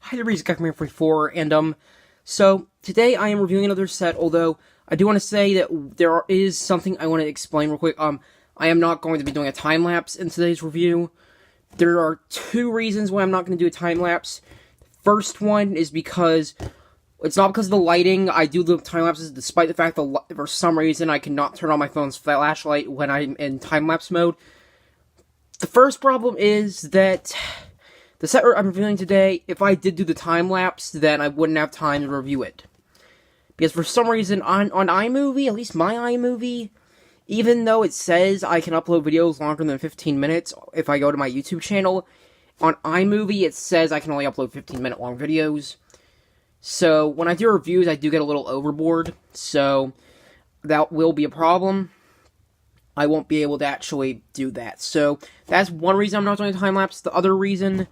Hi there, it's Guy44, and so today I am reviewing another set, although I do want to say that there is something I want to explain real quick. I am not going to be doing a time-lapse in today's review. There are two reasons why I'm not going to do a time-lapse. First one is because, it's not because of the lighting. I do the time-lapses despite the fact that for some reason I cannot turn on my phone's flashlight when I'm in time-lapse mode. The first problem is that the set I'm reviewing today, if I did do the time-lapse, then I wouldn't have time to review it. Because for some reason, on iMovie, at least my iMovie, even though it says I can upload videos longer than 15 minutes if I go to my YouTube channel, on iMovie it says I can only upload 15-minute long videos. So, when I do reviews, I do get a little overboard, so that will be a problem. I won't be able to actually do that. So, that's one reason I'm not doing a time-lapse. The other reason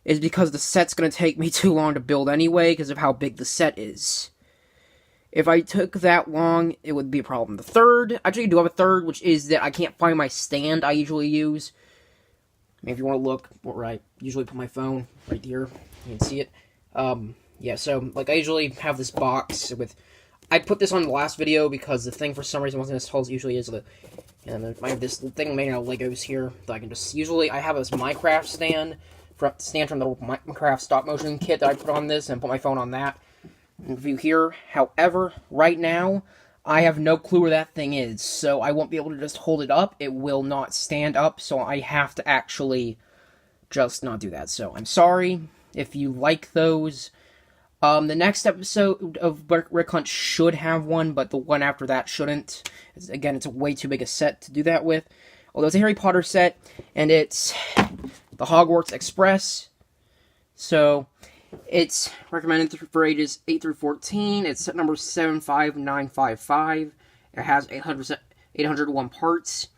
is because the set's going to take me too long to build anyway, because of how big the set is. If I took that long, it would be a problem. The third, actually I do have a third, which is that I can't find my stand I usually use. I mean, if you want to look, where I usually put my phone, right here, you can see it. Yeah, so, like, I usually have this box with, I put this on the last video because the thing for some reason wasn't as tall as it usually is. And I have this thing made out of Legos here that I can just, usually I have this Minecraft stand from the Minecraft stop motion kit that I put on this and put my phone on that and view here. However, right now, I have no clue where that thing is, so I won't be able to just hold it up. It will not stand up, so I have to actually just not do that. So I'm sorry if you like those. The next episode of Rick Hunt should have one, but the one after that shouldn't. Again, it's a way too big a set to do that with. Although it's a Harry Potter set, and it's the Hogwarts Express. So, it's recommended for ages 8 through 14. It's set number 75955. It has 801 parts.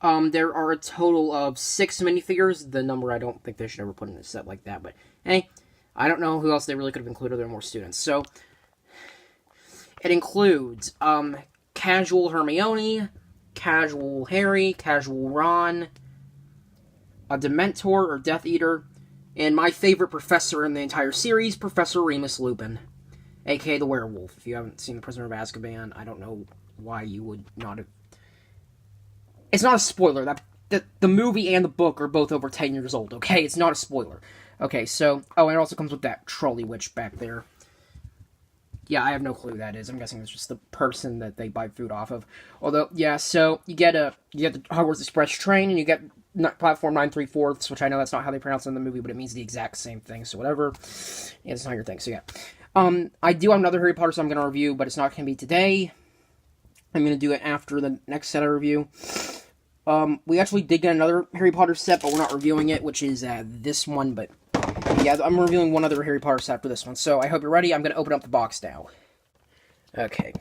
There are a total of 6 minifigures. The number I don't think they should ever put in a set like that, but hey, I don't know who else they really could have included. There are more students. So, it includes, casual Hermione, casual Harry, casual Ron, a Dementor or Death Eater, and my favorite professor in the entire series, Professor Remus Lupin, aka the Werewolf. If you haven't seen The Prisoner of Azkaban, I don't know why you would not have. It's not a spoiler. The movie and the book are both over 10 years old, okay? It's not a spoiler. Okay, so, oh, and it also comes with that trolley witch back there. Yeah, I have no clue who that is. I'm guessing it's just the person that they buy food off of. Although, yeah, so you get the Hogwarts Express train, and you get platform 934, which I know that's not how they pronounce it in the movie, but it means the exact same thing. So whatever, yeah, it's not your thing. So yeah, I do have another Harry Potter set I'm going to review, but it's not going to be today. I'm going to do it after the next set I review. We actually did get another Harry Potter set, but we're not reviewing it, which is this one, but yeah, I'm reviewing one other Harry Potter set after this one, so I hope you're ready. I'm going to open up the box now. Okay.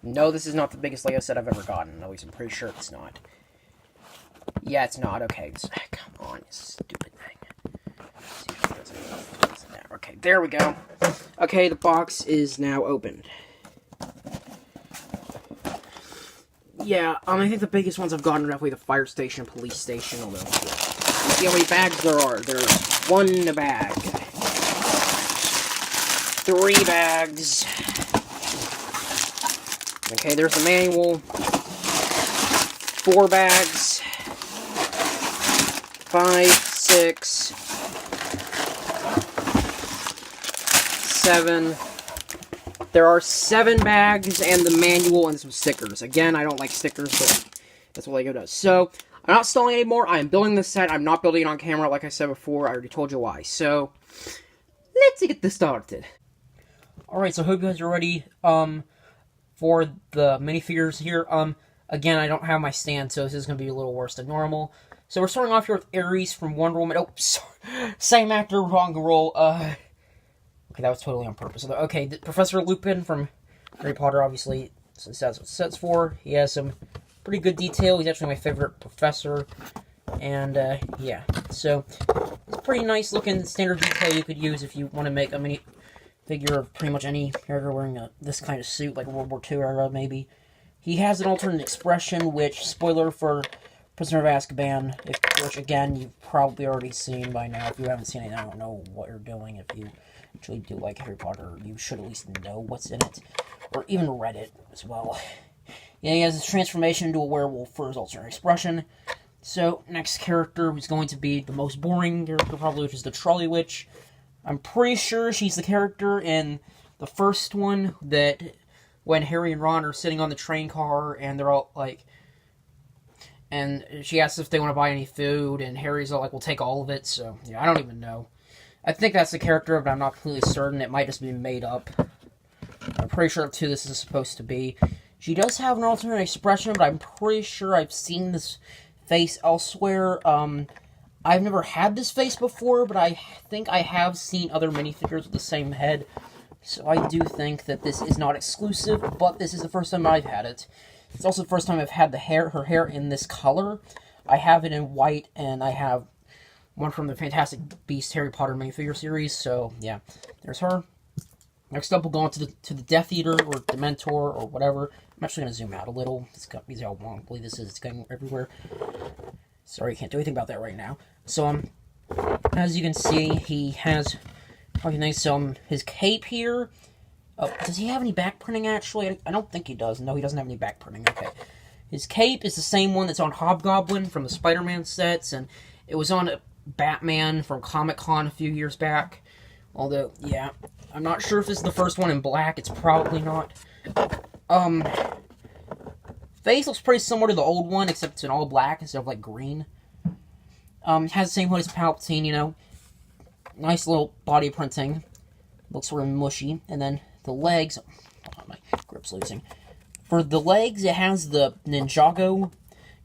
No, this is not the biggest Lego set I've ever gotten. At least I'm pretty sure it's not. Yeah, it's not. Okay. Come on, you stupid thing. Okay, there we go. Okay, the box is now opened. Yeah, I think the biggest ones I've gotten are definitely the fire station, police station, although, yeah. You see how many bags there are? There's 1 bag. 3 bags. Okay, there's the manual. 4 bags. 5, 6, 7. There are 7 bags and the manual and some stickers. Again, I don't like stickers, but that's what Lego does. So, I'm not stalling anymore. I am building this set. I'm not building it on camera, like I said before. I already told you why. So, let's get this started. Alright, so I hope you guys are ready for the minifigures here. Again, I don't have my stand, so this is going to be a little worse than normal. So, we're starting off here with Ares from Wonder Woman. Oh, sorry. Same actor, wrong role. Okay, that was totally on purpose. Okay, Professor Lupin from Harry Potter, obviously, so that's what it sets for. He has some pretty good detail. He's actually my favorite professor. And, yeah. So, it's a pretty nice looking standard detail you could use if you want to make a mini figure of pretty much any character wearing this kind of suit, like World War II era, maybe. He has an alternate expression, which, spoiler for Prisoner of Azkaban, which, again, you've probably already seen by now. If you haven't seen it, I don't know what you're doing. If you actually do like Harry Potter, you should at least know what's in it, or even read it as well. Yeah, he has his transformation into a werewolf for his alternate expression. So, next character who's going to be the most boring character, probably, which is the Trolley Witch. I'm pretty sure she's the character in the first one that when Harry and Ron are sitting on the train car and they're all like, and she asks if they want to buy any food, and Harry's all like, we'll take all of it. So, yeah, I don't even know. I think that's the character, but I'm not completely certain. It might just be made up. I'm pretty sure that's who this is supposed to be. She does have an alternate expression, but I'm pretty sure I've seen this face elsewhere. I've never had this face before, but I think I have seen other minifigures with the same head. So I do think that this is not exclusive, but this is the first time I've had it. It's also the first time I've had her hair in this color. I have it in white, and I have one from the Fantastic Beasts Harry Potter minifigure series. So yeah, there's her. Next up, we'll go on to the Death Eater, or Dementor, or whatever. I'm actually going to zoom out a little. It's got me how wobbly this is. It's going everywhere. Sorry, I can't do anything about that right now. So, as you can see, he has his cape here. Oh, does he have any back printing, actually? I don't think he does. No, he doesn't have any back printing. Okay. His cape is the same one that's on Hobgoblin from the Spider-Man sets, and it was on Batman from Comic-Con a few years back. Although, yeah, I'm not sure if this is the first one in black. It's probably not. Face looks pretty similar to the old one, except it's in all black instead of, like, green. Has the same hood as Palpatine, you know. Nice little body printing. Looks sort of mushy. And then the legs... Hold on, my grip's losing. For the legs, it has the Ninjago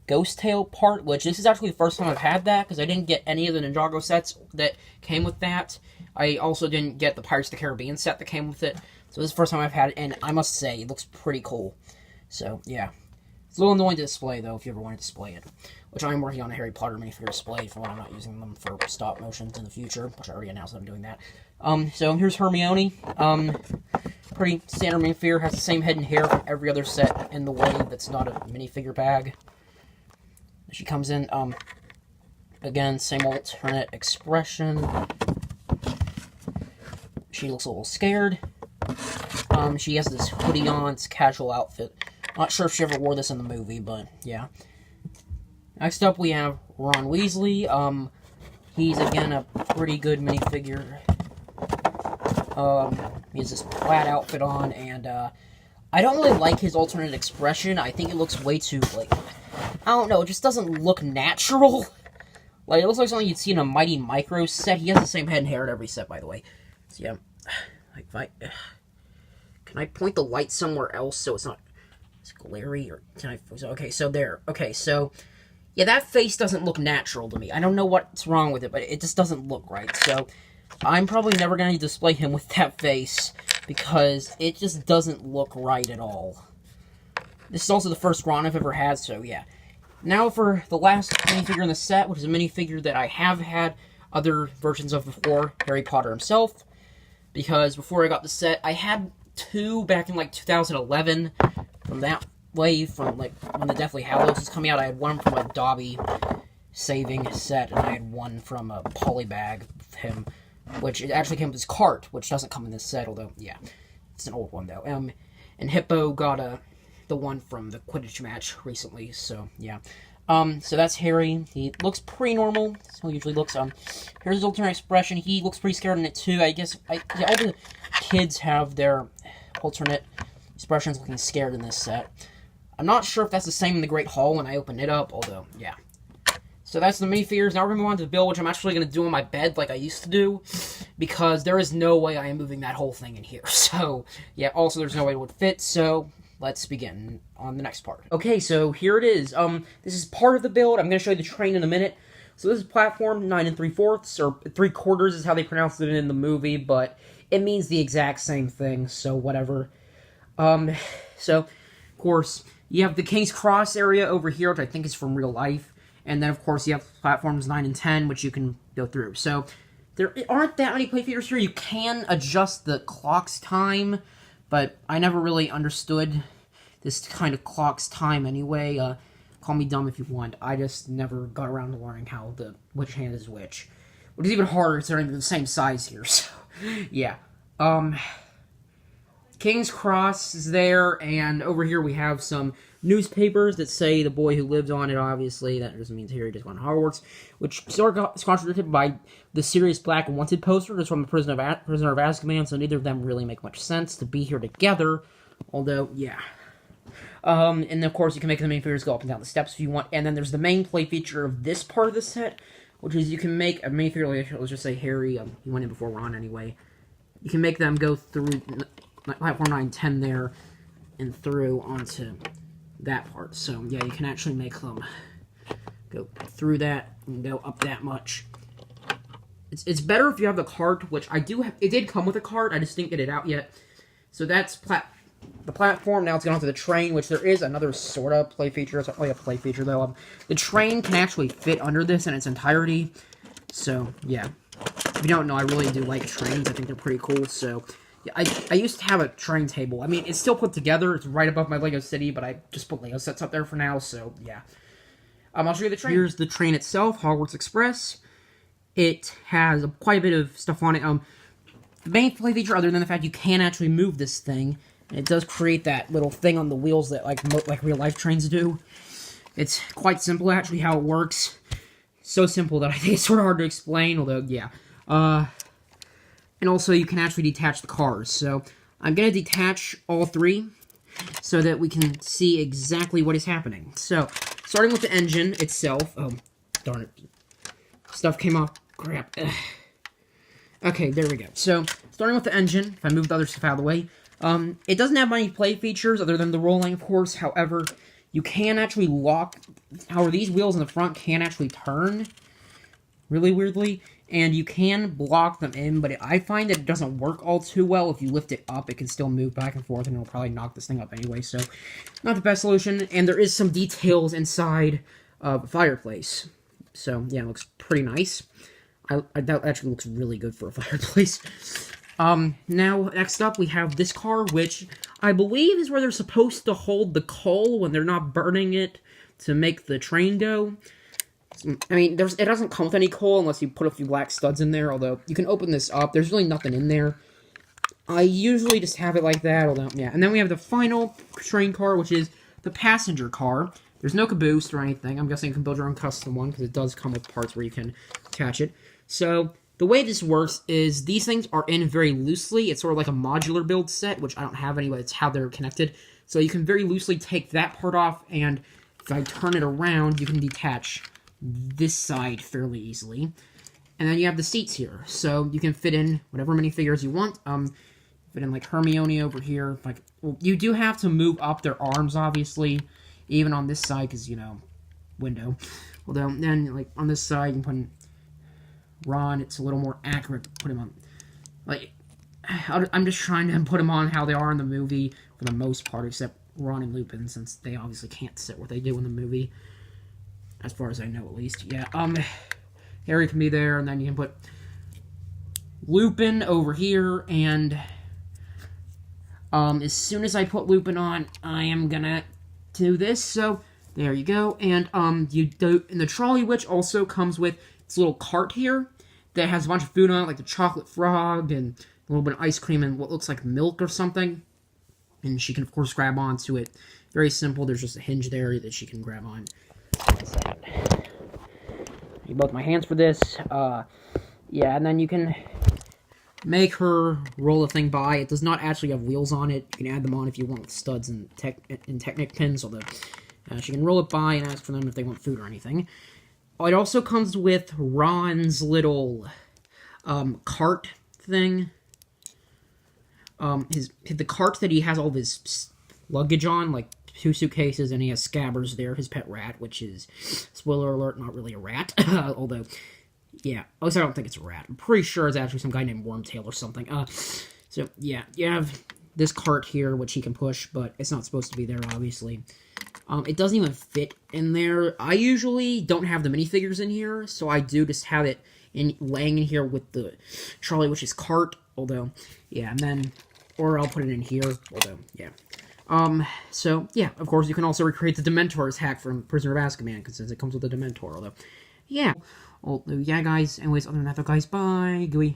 Ghost Tail part, which this is actually the first time I've had that, because I didn't get any of the Ninjago sets that came with that. I also didn't get the Pirates of the Caribbean set that came with it. So this is the first time I've had it, and I must say, it looks pretty cool. So, yeah. It's a little annoying to display, though, if you ever want to display it. Which I'm working on a Harry Potter minifigure display for when I'm not using them for stop motions in the future, which I already announced that I'm doing that. So here's Hermione. Pretty standard minifigure, has the same head and hair from every other set in the wave that's not a minifigure bag. She comes in, again, same alternate expression. She looks a little scared. She has this hoodie on, it's a casual outfit. Not sure if she ever wore this in the movie, but yeah. Next up, we have Ron Weasley. He's, again, a pretty good minifigure. He has this plaid outfit on, and, I don't really like his alternate expression. I think it looks way too, like, I don't know, it just doesn't look natural. Like, it looks like something you'd see in a Mighty Micro set. He has the same head and hair at every set, by the way. So, yeah. Like, can I point the light somewhere else so it's not glary, or can I... Okay, so there. Okay, so... Yeah, that face doesn't look natural to me. I don't know what's wrong with it, but it just doesn't look right. So, I'm probably never going to display him with that face, because it just doesn't look right at all. This is also the first Ron I've ever had, so yeah. Now for the last minifigure in the set, which is a minifigure that I have had other versions of before, Harry Potter himself. Because before I got the set, I had two back in, like, 2011 from that wave, from, like, when the Deathly Hallows was coming out. I had one from a Dobby saving set, and I had one from a polybag of him, which it actually came with his cart, which doesn't come in this set, although, yeah, it's an old one, though. And Hippo got the one from the Quidditch match recently, so, yeah. So that's Harry. He looks pretty normal. That's how he usually looks. Here's his alternate expression. He looks pretty scared in it, too. I guess, yeah, all the kids have their alternate expressions looking scared in this set. I'm not sure if that's the same in the Great Hall when I open it up, although, yeah. So that's the minifigures. Now we're going to move on to the build, which I'm actually going to do on my bed like I used to do, because there is no way I am moving that whole thing in here. So, yeah, also there's no way it would fit, so let's begin on the next part. Okay, so here it is. This is part of the build. I'm going to show you the train in a minute. So this is platform 9 3/4, or 3/4 is how they pronounced it in the movie, but it means the exact same thing, so whatever. So, of course, you have the King's Cross area over here, which I think is from real life. And then, of course, you have platforms 9 and 10, which you can go through. So, there aren't that many playfigures here. You can adjust the clock's time, but I never really understood this kind of clock's time anyway. call me dumb if you want. I just never got around to learning how which hand is which. Which is even harder considering they're the same size here, so, yeah. King's Cross is there, and over here we have some newspapers that say the boy who lived on it, obviously. That doesn't mean Harry just went to Hogwarts, which sort of is contradicted by the Sirius Black Wanted poster that's from the Prisoner of Azkaban, so neither of them really make much sense to be here together, although, yeah. And of course you can make the minifigures go up and down the steps if you want, and then there's the main play feature of this part of the set, which is you can make a minifigure, like, let's just say Harry, he went in before Ron anyway. You can make them go through platform 9, 10 there, and through onto that part. So, yeah, you can actually make them go through that and go up that much. It's better if you have the cart, which I do have. It did come with a cart, I just didn't get it out yet. So that's the platform. Now it's going on to the train, which there is another sort of play feature. It's not really a play feature, though. The train can actually fit under this in its entirety. So, yeah. If you don't know, I really do like trains. I think they're pretty cool, so... Yeah, I used to have a train table. I mean, it's still put together. It's right above my Lego City, but I just put Lego sets up there for now, so, yeah. I'll show you the train. Here's the train itself, Hogwarts Express. It has quite a bit of stuff on it. The main play feature, other than the fact you can actually move this thing, and it does create that little thing on the wheels that, like real-life trains do. It's quite simple, actually, how it works. So simple that I think it's sort of hard to explain, although, yeah. And also, you can actually detach the cars. So, I'm going to detach all three so that we can see exactly what is happening. So, starting with the engine itself. Oh, darn it. Stuff came off. Crap. Ugh. Okay, there we go. So, starting with the engine, if I move the other stuff out of the way, it doesn't have many play features other than the rolling, of course. However, you can actually lock... However, these wheels in the front can actually turn really weirdly. And you can block them in, but I find that it doesn't work all too well. If you lift it up, it can still move back and forth, and it'll probably knock this thing up anyway, so not the best solution. And there is some details inside the fireplace. So, yeah, it looks pretty nice. That actually looks really good for a fireplace. Now, next up, we have this car, which I believe is where they're supposed to hold the coal when they're not burning it to make the train go. I mean, it doesn't come with any coal unless you put a few black studs in there, although you can open this up. There's really nothing in there. I usually just have it like that, although, yeah. And then we have the final train car, which is the passenger car. There's no caboose or anything. I'm guessing you can build your own custom one, because it does come with parts where you can attach it. So, the way this works is these things are in very loosely. It's sort of like a modular build set, which I don't have anyway. It's how they're connected. So you can very loosely take that part off, and if I turn it around, you can detach this side fairly easily. And then you have the seats here, so you can fit in whatever minifigures you want. Fit in like Hermione over here. Like, well, you do have to move up their arms, obviously, even on this side, because, you know, window. Although, then, like, on this side, you can put in Ron. It's a little more accurate to put him on. Like, I'm just trying to put them on how they are in the movie for the most part, except Ron and Lupin, since they obviously can't sit what they do in the movie. As far as I know, at least. Yeah, Harry can be there, and then you can put Lupin over here, and as soon as I put Lupin on, I am gonna do this, so there you go. And and the trolley, which also comes with this little cart here that has a bunch of food on it, like the chocolate frog and a little bit of ice cream and what looks like milk or something. And she can, of course, grab onto it. Very simple. There's just a hinge there that she can grab on. I need both my hands for this. Yeah, and then you can make her roll the thing by. It does not actually have wheels on it. You can add them on if you want with studs and Technic pins, although she can roll it by and ask for them if they want food or anything. It also comes with Ron's little cart thing. The cart that he has all of his luggage on, like 2 suitcases, and he has Scabbers there, his pet rat, which is, spoiler alert, not really a rat. Although, yeah, at least I don't think it's a rat. I'm pretty sure it's actually some guy named Wormtail or something. So, yeah, you have this cart here, which he can push, but it's not supposed to be there, obviously. It doesn't even fit in there. I usually don't have the minifigures in here, so I do just have it laying in here with the trolley, which is cart, although, yeah, and then, or I'll put it in here, although, yeah. So, yeah, of course, you can also recreate the Dementor's hack from Prisoner of Azkaban, because it comes with a Dementor, although, yeah. Well, yeah, guys, anyways, other than that, though, guys, bye, gooey.